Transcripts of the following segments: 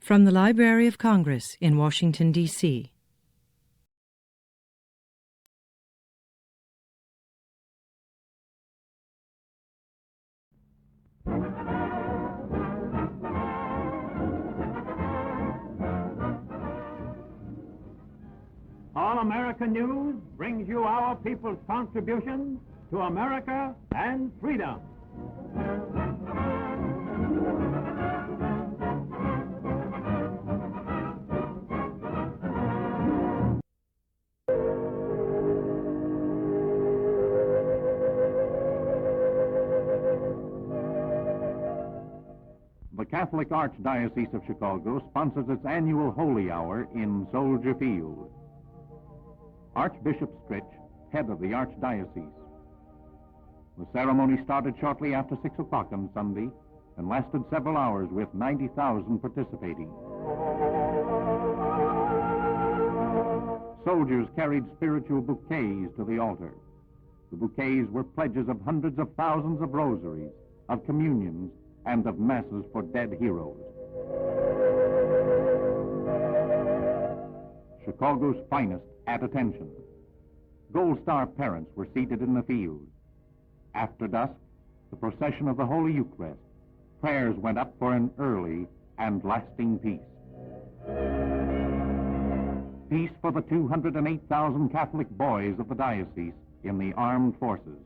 From the Library of Congress in Washington, D.C. All American News brings you our people's contribution to America and freedom. The Catholic Archdiocese of Chicago sponsors its annual Holy Hour in Soldier Field. Archbishop Stritch, head of the Archdiocese. The ceremony started shortly after 6 o'clock on Sunday and lasted several hours with 90,000 participating. Soldiers carried spiritual bouquets to the altar. The bouquets were pledges of hundreds of thousands of rosaries, of communions, and of masses for dead heroes. Chicago's finest at attention. Gold Star parents were seated in the field. After dusk, the procession of the Holy Eucharist. Prayers went up for an early and lasting peace. Peace for the 208,000 Catholic boys of the diocese in the armed forces.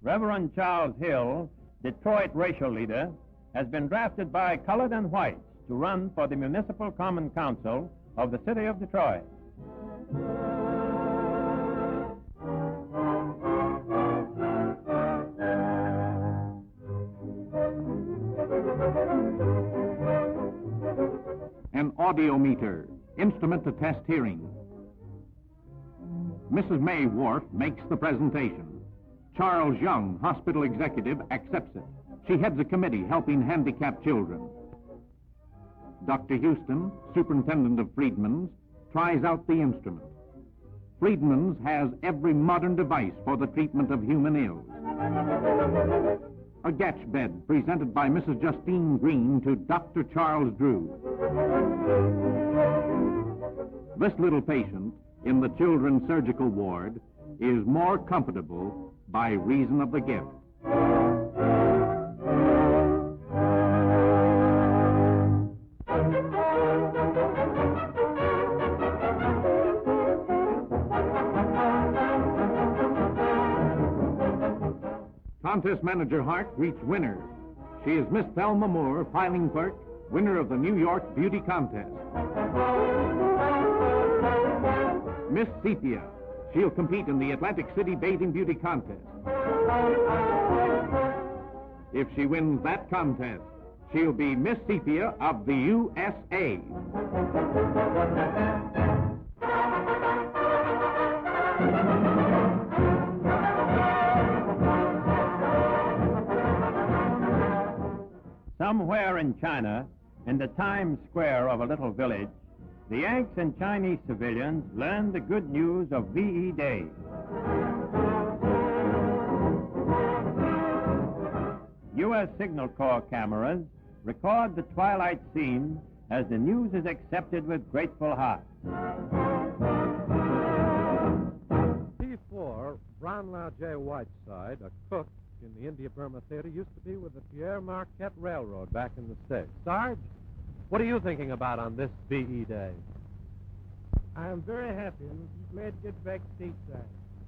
Reverend Charles Hill, Detroit racial leader, has been drafted by colored and whites to run for the Municipal Common Council of the city of Detroit. An audiometer, instrument to test hearing. Mrs. May Wharf makes the presentation. Charles Young, hospital executive, accepts it. She heads a committee helping handicapped children. Dr. Houston, superintendent of Friedman's, tries out the instrument. Friedman's has every modern device for the treatment of human ills. A Getch bed presented by Mrs. Justine Green to Dr. Charles Drew. This little patient in the children's surgical ward is more comfortable by reason of the gift. Contest manager Hart greets winners. She is Miss Thelma Moore, filing clerk, winner of the New York Beauty Contest. Miss Sepia, she'll compete in the Atlantic City Bathing Beauty Contest. If she wins that contest, she'll be Miss Sepia of the USA. Somewhere in China, in the Times Square of a little village, the Yanks and Chinese civilians learned the good news of VE Day. U.S. Signal Corps cameras record the twilight scene as the news is accepted with grateful hearts. P4, Brownlow J. Whiteside, a cook in the India-Burma Theater, used to be with the Pierre Marquette Railroad back in the States. Sarge, what are you thinking about on this VE Day? I am very happy and glad to get back stateside.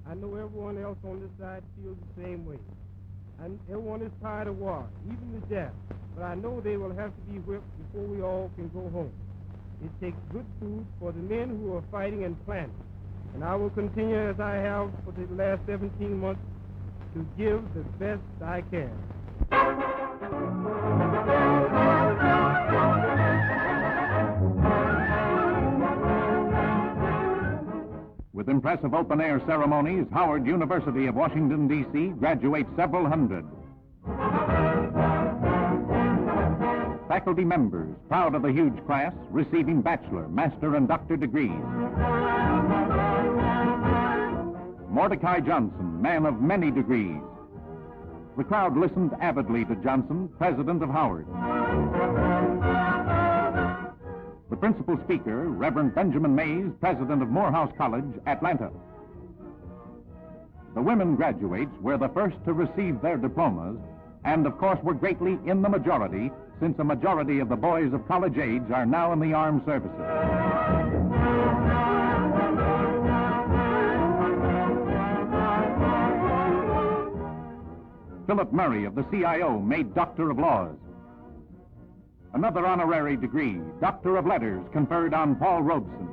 I know everyone else on this side feels the same way. And everyone is tired of war, even the Japs. But I know they will have to be whipped before we all can go home. It takes good food for the men who are fighting and planning. And I will continue as I have for the last 17 months to give the best I can. With impressive open-air ceremonies, Howard University of Washington, D.C. graduates several hundred. Faculty members, proud of the huge class, receiving bachelor, master, and doctor degrees. Mordecai Johnson, man of many degrees. The crowd listened avidly to Johnson, president of Howard. The principal speaker, Reverend Benjamin Mays, president of Morehouse College, Atlanta. The women graduates were the first to receive their diplomas, and of course were greatly in the majority, since a majority of the boys of college age are now in the armed services. Philip Murray of the CIO made Doctor of Laws. Another honorary degree, Doctor of Letters, conferred on Paul Robeson.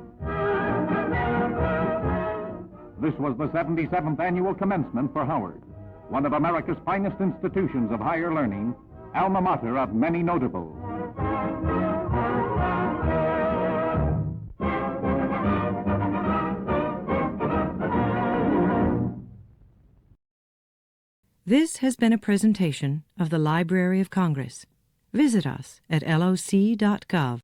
This was the 77th annual commencement for Howard, one of America's finest institutions of higher learning, alma mater of many notables. This has been a presentation of the Library of Congress. Visit us at loc.gov.